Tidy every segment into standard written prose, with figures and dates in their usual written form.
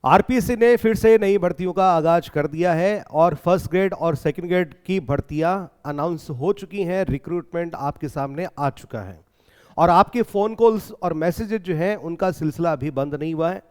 RPSC ने फिर से नई भर्तियों का आगाज कर दिया है और फर्स्ट ग्रेड और सेकंड ग्रेड की भर्तियां अनाउंस हो चुकी हैं। रिक्रूटमेंट आपके सामने आ चुका है और आपके फ़ोन कॉल्स और मैसेजेस जो हैं उनका सिलसिला अभी बंद नहीं हुआ है।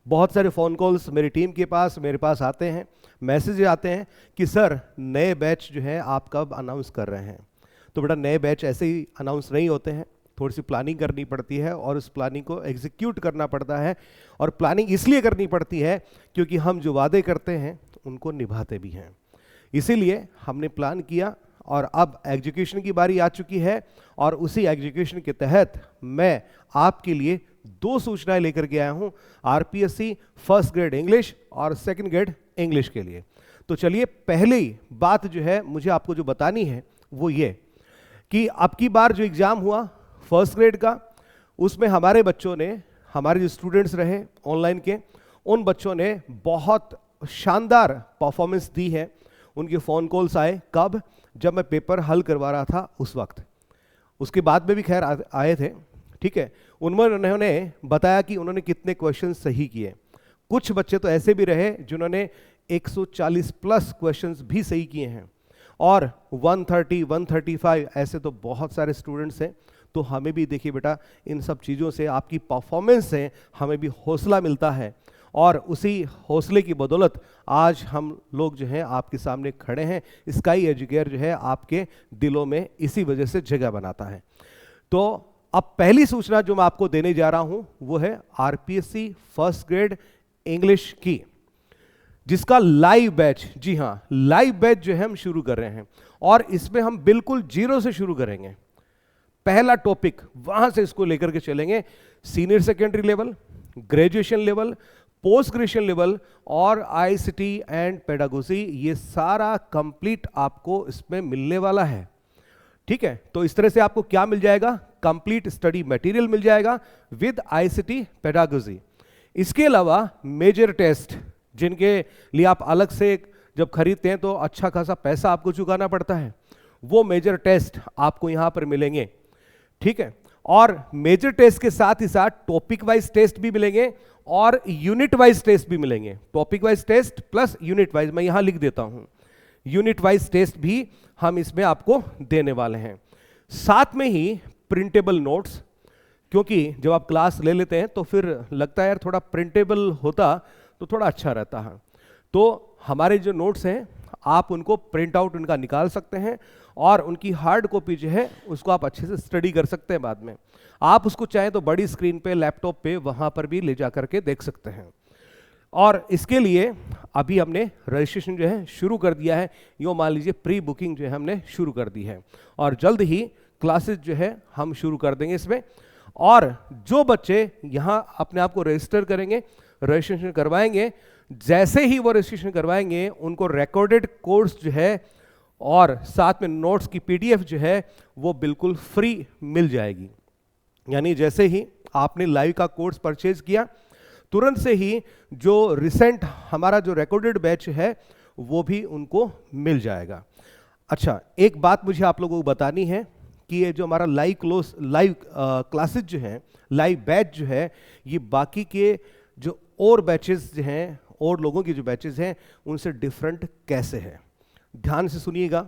बहुत सारे फ़ोन कॉल्स मेरी टीम के पास मेरे पास आते हैं, मैसेज आते हैं कि सर नए बैच जो है आप कब अनाउंस कर रहे हैं। तो बेटा नए बैच ऐसे ही अनाउंस नहीं होते हैं, थोड़ी सी प्लानिंग करनी पड़ती है और उस प्लानिंग को एग्जीक्यूट करना पड़ता है। और प्लानिंग इसलिए करनी पड़ती है क्योंकि हम जो वादे करते हैं उनको निभाते भी हैं। इसीलिए हमने प्लान किया और अब एग्जीक्यूशन की बारी आ चुकी है और उसी एग्जीक्यूशन के तहत मैं आपके लिए 2 सूचनाएं लेकर के आया हूं आरपीएससी फर्स्ट ग्रेड इंग्लिश और सेकंड ग्रेड इंग्लिश के लिए। तो चलिए पहली बात जो है मुझे आपको जो बतानी है वो ये कि अब की बार जो एग्ज़ाम हुआ फर्स्ट ग्रेड का, उसमें हमारे बच्चों ने, हमारे जो स्टूडेंट्स रहे ऑनलाइन के, उन बच्चों ने बहुत शानदार परफॉर्मेंस दी है। उनके फ़ोन कॉल्स आए कब, जब मैं पेपर हल करवा रहा था उस वक्त, उसके बाद में भी खैर आए थे, ठीक है। उन्होंने बताया कि उन्होंने कितने क्वेश्चन सही किए। कुछ बच्चे तो ऐसे भी रहे जिन्होंने 140 प्लस क्वेश्चंस भी सही किए हैं और 130, 135 ऐसे तो बहुत सारे स्टूडेंट्स हैं। तो हमें भी देखिए बेटा इन सब चीज़ों से, आपकी परफॉर्मेंस से हमें भी हौसला मिलता है और उसी हौसले की बदौलत आज हम लोग जो हैं आपके सामने खड़े हैं। स्काई एजुकेयर जो है आपके दिलों में इसी वजह से जगह बनाता है। तो अब पहली सूचना जो मैं आपको देने जा रहा हूं वो है आरपीएससी फर्स्ट ग्रेड इंग्लिश की, जिसका लाइव बैच, जी हां लाइव बैच जो है हम शुरू कर रहे हैं और इसमें हम बिल्कुल जीरो से शुरू करेंगे। पहला टॉपिक वहां से इसको लेकर के चलेंगे, senior secondary level, graduation level, post graduation level और आईसीटी एंड पेडागोजी, ये सारा कंप्लीट आपको इसमें मिलने वाला है, ठीक है। तो इस तरह से आपको क्या मिल जाएगा, कंप्लीट स्टडी मटेरियल मिल जाएगा विद आईसीटी पेडागोजी। इसके अलावा मेजर टेस्ट, जिनके लिए आप अलग से जब खरीदते हैं तो अच्छा खासा पैसा आपको चुकाना पड़ता है, वो मेजर टेस्ट आपको यहां पर मिलेंगे, ठीक है। और मेजर टेस्ट के साथ ही साथ टॉपिक वाइज टेस्ट भी मिलेंगे और यूनिट वाइज टेस्ट भी मिलेंगे। Topic wise test plus unit wise, मैं यहां लिख देता हूं, यूनिट वाइज टेस्ट भी हम इसमें आपको देने वाले हैं। साथ में ही प्रिंटेबल नोट्स, क्योंकि जब आप क्लास ले लेते हैं तो फिर लगता है यार थोड़ा प्रिंटेबल होता तो थोड़ा अच्छा रहता है। तो हमारे जो नोट्स हैं आप उनको प्रिंट आउट उनका निकाल सकते हैं और उनकी हार्ड कॉपी जो है उसको आप अच्छे से स्टडी कर सकते हैं। बाद में आप उसको चाहें तो बड़ी स्क्रीन पे, लैपटॉप पे, वहाँ पर भी ले जा करके देख सकते हैं। और इसके लिए अभी हमने रजिस्ट्रेशन जो है शुरू कर दिया है, यो मान लीजिए प्री बुकिंग जो है हमने शुरू कर दी है और जल्द ही क्लासेस जो है हम शुरू कर देंगे इसमें। और जो बच्चे यहाँ अपने आप को रजिस्टर करेंगे, रजिस्ट्रेशन करवाएंगे, जैसे ही वो रजिस्ट्रेशन करवाएंगे उनको रिकॉर्डेड कोर्स जो है और साथ में नोट्स की पीडीएफ जो है वो बिल्कुल फ्री मिल जाएगी। यानी जैसे ही आपने लाइव का कोर्स परचेज किया तुरंत से ही जो रिसेंट हमारा जो रिकॉर्डेड बैच है वो भी उनको मिल जाएगा। अच्छा, एक बात मुझे आप लोगों को बतानी है कि ये जो हमारा लाइव क्लासेस जो हैं, लाइव बैच जो है, ये बाकी के जो और बैचेस जो हैं और लोगों की जो बैचेस हैं उनसे डिफरेंट कैसे है। ध्यान से सुनिएगा।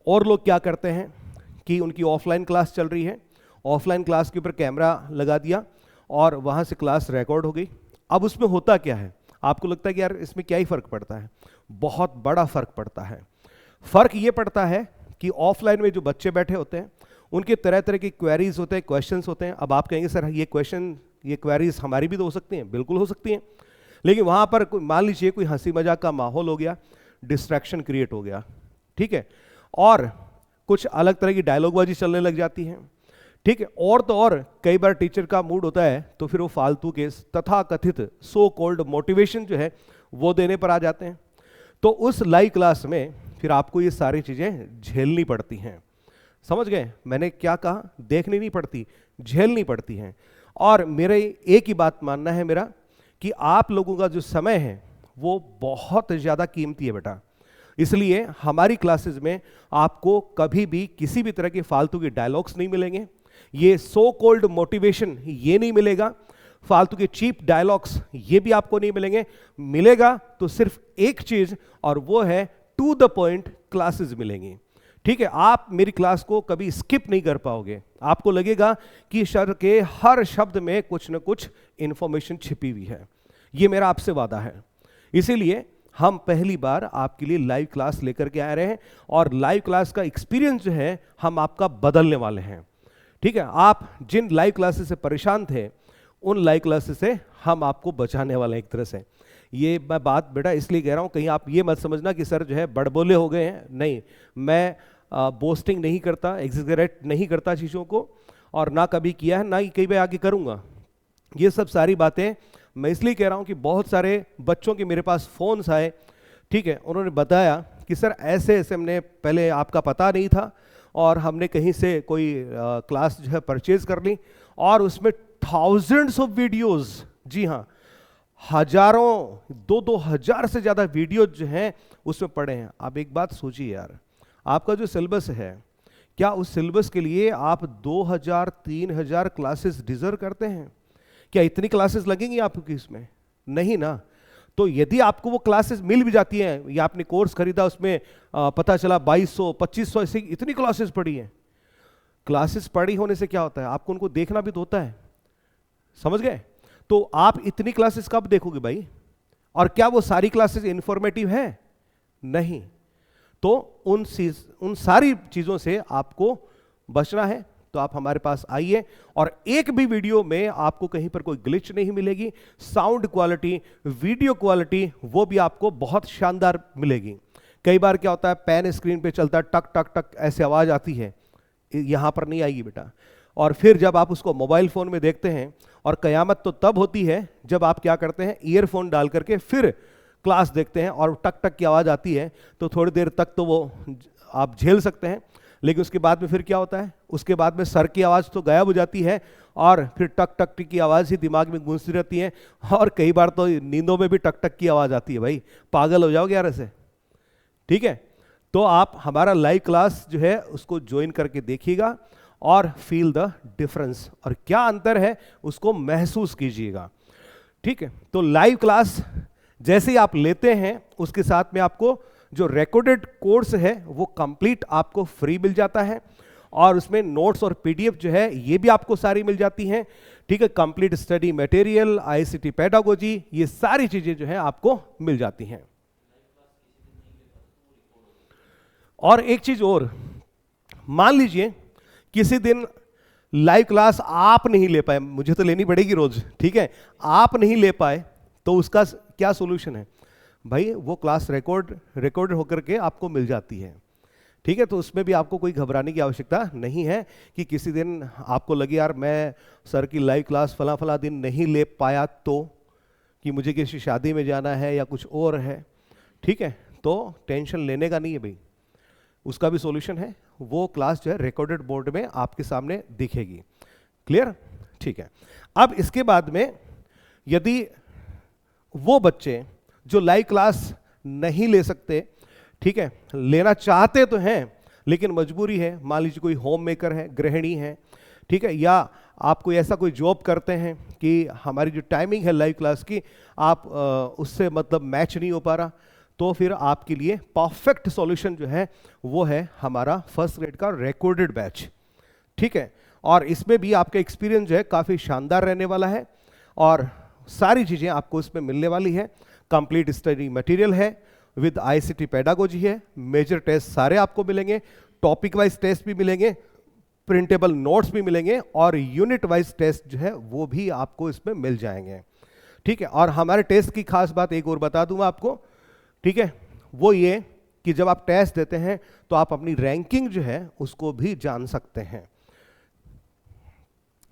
और लोग क्या करते हैं कि उनकी ऑफलाइन क्लास चल रही है, ऑफलाइन क्लास के ऊपर कैमरा लगा दिया और वहाँ से क्लास रिकॉर्ड हो गई। अब उसमें होता क्या है, आपको लगता है कि यार इसमें क्या ही फ़र्क पड़ता है? बहुत बड़ा फ़र्क पड़ता है। फ़र्क ये पड़ता है कि ऑफलाइन में जो बच्चे बैठे होते हैं उनके तरह तरह की क्वेरीज होते हैं, क्वेश्चंस होते हैं। अब आप कहेंगे सर ये क्वेश्चन, ये क्वेरीज हमारी भी तो हो सकती हैं, बिल्कुल हो सकती हैं, लेकिन वहाँ पर मान लीजिए कोई हंसी मजाक का माहौल हो गया, डिस्ट्रैक्शन क्रिएट हो गया, ठीक है, और कुछ अलग तरह की डायलॉगबाजी चलने लग जाती है, ठीक है। और तो और कई बार टीचर का मूड होता है तो फिर वो फालतू के तथा कथित सो कॉल्ड मोटिवेशन जो है वो देने पर आ जाते हैं। तो उस लाइव क्लास में फिर आपको ये सारी चीज़ें झेलनी पड़ती हैं। समझ गए मैंने क्या कहा? देखनी नहीं पड़ती, झेलनी पड़ती हैं। और मेरे एक ही बात मानना है मेरा कि आप लोगों का जो समय है वो बहुत ज़्यादा कीमती है बेटा। इसलिए हमारी क्लासेस में आपको कभी भी किसी भी तरह के फालतू के डायलॉग्स नहीं मिलेंगे, ये सो कॉल्ड मोटिवेशन ये नहीं मिलेगा। फालतू के चीप डायलॉग्स ये भी आपको नहीं मिलेंगे। मिलेगा तो सिर्फ एक चीज, और वो है टू द पॉइंट क्लासेस मिलेंगी। ठीक है, आप मेरी क्लास को कभी स्किप नहीं कर पाओगे। आपको लगेगा कि सर के हर शब्द में कुछ न कुछ इंफॉर्मेशन छिपी हुई है। ये मेरा आपसे वादा है। इसीलिए हम पहली बार आपके लिए लाइव क्लास लेकर के आ रहे हैं, और लाइव क्लास का एक्सपीरियंस जो है हम आपका बदलने वाले हैं। ठीक है, आप जिन लाइव क्लासेस से परेशान थे, उन लाइव क्लासेस से हम आपको बचाने वाले हैं एक तरह से। ये मैं बात बेटा इसलिए कह रहा हूँ, कहीं आप ये मत समझना कि सर जो है बड़बोले हो गए हैं। नहीं, मैं बोस्टिंग नहीं करता, एग्जैगरेट नहीं करता चीज़ों को, और ना कभी किया है, ना ही कई बार आगे करूँगा। ये सब सारी बातें मैं इसलिए कह रहा हूँ कि बहुत सारे बच्चों के मेरे पास फ़ोन्स आए, ठीक है, उन्होंने बताया कि सर ऐसे ऐसे हमने पहले आपका पता नहीं था, और हमने कहीं से कोई क्लास जो है परचेज कर ली, और उसमें थाउजेंड्स ऑफ वीडियोस, जी हाँ, हजारों, 2-2 हज़ार से ज़्यादा वीडियो जो हैं उसमें पड़े हैं। आप एक बात सोचिए यार, आपका जो सिलेबस है, क्या उस सिलेबस के लिए आप 2,000-3,000 क्लासेस डिजर्व करते हैं? क्या इतनी क्लासेस लगेंगी आपकी इसमें? नहीं ना। तो यदि आपको वो क्लासेस मिल भी जाती हैं, या आपने कोर्स खरीदा उसमें पता चला 2200-2500 ऐसी इतनी क्लासेस पड़ी हैं, क्लासेस पड़ी होने से क्या होता है, आपको उनको देखना भी तो होता है। समझ गए? तो आप इतनी क्लासेस कब देखोगे भाई? और क्या वो सारी क्लासेस इंफॉर्मेटिव है? नहीं। तो उन सारी चीजों से आपको बचना है, तो आप हमारे पास आइए, और एक भी वीडियो में आपको कहीं पर कोई ग्लिच नहीं मिलेगी। साउंड क्वालिटी, वीडियो क्वालिटी, वो भी आपको बहुत शानदार मिलेगी। कई बार क्या होता है, पेन स्क्रीन पे चलता है, टक टक टक ऐसे आवाज आती है, यहां पर नहीं आएगी बेटा। और फिर जब आप उसको मोबाइल फोन में देखते हैं, और कयामत तो तब होती है जब आप क्या करते हैं, ईयरफोन डाल करके फिर क्लास देखते हैं, और टक टक की आवाज आती है, तो थोड़ी देर तक तो वो आप झेल सकते हैं, लेकिन उसके बाद में फिर क्या होता है, उसके बाद में सर की आवाज़ तो गायब हो जाती है, और फिर टक टक टक की आवाज़ ही दिमाग में गूंजती रहती है, और कई बार तो नींदों में भी टक टक की आवाज़ आती है। भाई पागल हो जाओगे यार ऐसे। ठीक है, तो आप हमारा लाइव क्लास जो है उसको ज्वाइन करके देखिएगा, और फील द डिफरेंस, और क्या अंतर है उसको महसूस कीजिएगा। ठीक है, तो लाइव क्लास जैसे ही आप लेते हैं, उसके साथ में आपको जो रिकॉर्डेड कोर्स है वो कंप्लीट आपको फ्री मिल जाता है, और उसमें नोट्स और पीडीएफ जो है ये भी आपको सारी मिल जाती हैं। ठीक है, complete study material, ICT pedagogy, ये सारी चीजें जो है आपको मिल जाती हैं। और एक चीज और, मान लीजिए किसी दिन लाइव क्लास आप नहीं ले पाए, मुझे तो लेनी पड़ेगी रोज, ठीक है, आप नहीं ले पाए, तो उसका क्या सॉल्यूशन है भाई? वो क्लास रिकॉर्ड होकर के आपको मिल जाती है। ठीक है, तो उसमें भी आपको कोई घबराने की आवश्यकता नहीं है कि किसी दिन आपको लगे यार मैं सर की लाइव क्लास फला दिन नहीं ले पाया, तो कि मुझे किसी शादी में जाना है या कुछ और है। ठीक है, तो टेंशन लेने का नहीं है भाई, उसका भी सॉल्यूशन है। वो क्लास जो है रिकॉर्डेड बोर्ड में आपके सामने दिखेगी। क्लियर? ठीक है। अब इसके बाद में यदि वो बच्चे जो लाइव क्लास नहीं ले सकते, ठीक है, लेना चाहते तो हैं लेकिन मजबूरी है, मान लीजिए कोई होम मेकर है, गृहिणी है, ठीक है, या आप कोई ऐसा कोई जॉब करते हैं कि हमारी जो टाइमिंग है लाइव क्लास की आप उससे मतलब मैच नहीं हो पा रहा, तो फिर आपके लिए परफेक्ट सॉल्यूशन जो है वो है हमारा फर्स्ट ग्रेड का रिकॉर्डेड बैच। ठीक है, और इसमें भी आपका एक्सपीरियंस जो है काफ़ी शानदार रहने वाला है, और सारी चीज़ें आपको इसमें मिलने वाली है। कंप्लीट स्टडी मटेरियल है, विद आईसीटी पेडागोजी है, मेजर टेस्ट सारे आपको मिलेंगे, टॉपिक वाइज टेस्ट भी मिलेंगे, प्रिंटेबल नोट्स भी मिलेंगे, और यूनिट वाइज टेस्ट जो है वो भी आपको इसमें मिल जाएंगे। ठीक है, और हमारे टेस्ट की खास बात एक और बता दूंगा आपको, ठीक है, वो ये कि जब आप टेस्ट देते हैं तो आप अपनी रैंकिंग जो है उसको भी जान सकते हैं।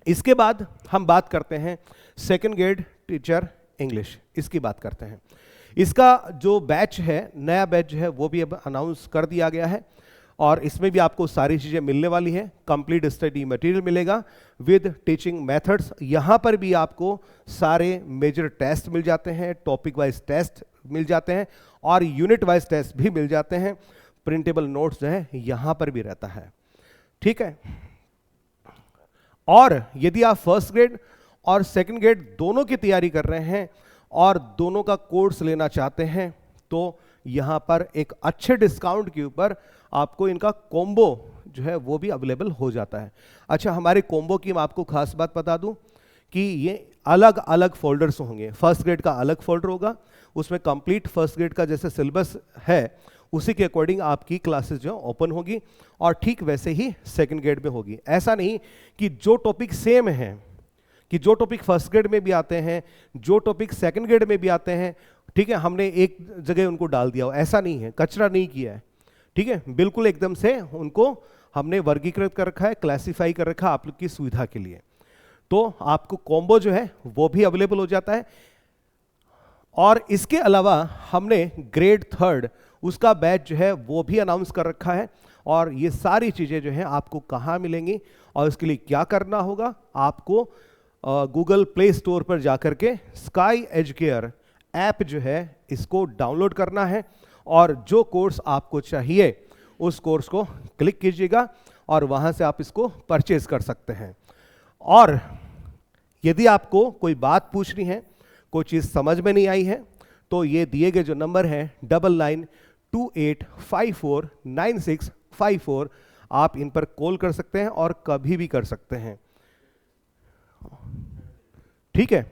इसके बाद हम बात करते हैं सेकंड ग्रेड टीचर इंग्लिश, इसकी बात करते हैं। इसका जो बैच है, नया बैच जो है वो भी अब अनाउंस कर दिया गया है, और इसमें भी आपको सारी चीज़ें मिलने वाली हैं। कंप्लीट स्टडी मटेरियल मिलेगा विद टीचिंग मेथड्स, यहाँ पर भी आपको सारे मेजर टेस्ट मिल जाते हैं, टॉपिक वाइज टेस्ट मिल जाते हैं, और यूनिट वाइज टेस्ट भी मिल जाते हैं। प्रिंटेबल नोट्स जो है यहाँ पर भी रहता है। ठीक है, और यदि आप फर्स्ट ग्रेड और सेकंड ग्रेड दोनों की तैयारी कर रहे हैं और दोनों का कोर्स लेना चाहते हैं, तो यहां पर एक अच्छे डिस्काउंट के ऊपर आपको इनका कॉम्बो जो है वो भी अवेलेबल हो जाता है। अच्छा, हमारे कॉम्बो की मैं आपको खास बात बता दूं कि ये अलग अलग फोल्डर्स होंगे। फर्स्ट ग्रेड का अलग फोल्डर होगा, उसमें कंप्लीट फर्स्ट ग्रेड का जैसे सिलेबस है उसी के अकॉर्डिंग आपकी क्लासेस जो ओपन होगी, और ठीक वैसे ही सेकंड ग्रेड में होगी। ऐसा नहीं कि जो टॉपिक सेम है, कि जो टॉपिक फर्स्ट ग्रेड में भी आते हैं, जो टॉपिक सेकंड ग्रेड में भी आते हैं, ठीक है, हमने एक जगह उनको डाल दिया हो, ऐसा नहीं है, कचरा नहीं किया है, ठीक है, बिल्कुल एकदम से उनको हमने वर्गीकृत कर रखा है, क्लासिफाई कर रखा है आप लोग की सुविधा के लिए। तो आपको कॉम्बो जो है वो भी अवेलेबल हो जाता है। और इसके अलावा हमने ग्रेड थर्ड उसका बैच जो है वो भी अनाउंस कर रखा है, और ये सारी चीजें जो हैं आपको कहाँ मिलेंगी और इसके लिए क्या करना होगा, आपको गूगल प्ले स्टोर पर जाकर के स्काई एजुकेयर ऐप जो है इसको डाउनलोड करना है, और जो कोर्स आपको चाहिए उस कोर्स को क्लिक कीजिएगा और वहां से आप इसको परचेज कर सकते हैं। और यदि आपको कोई बात पूछनी है, कोई चीज़ समझ में नहीं आई है, तो ये दिए गए जो नंबर है 9928549654, आप इन पर कॉल कर सकते हैं और कभी भी कर सकते हैं। ठीक है,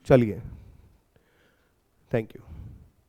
चलिए, थैंक यू।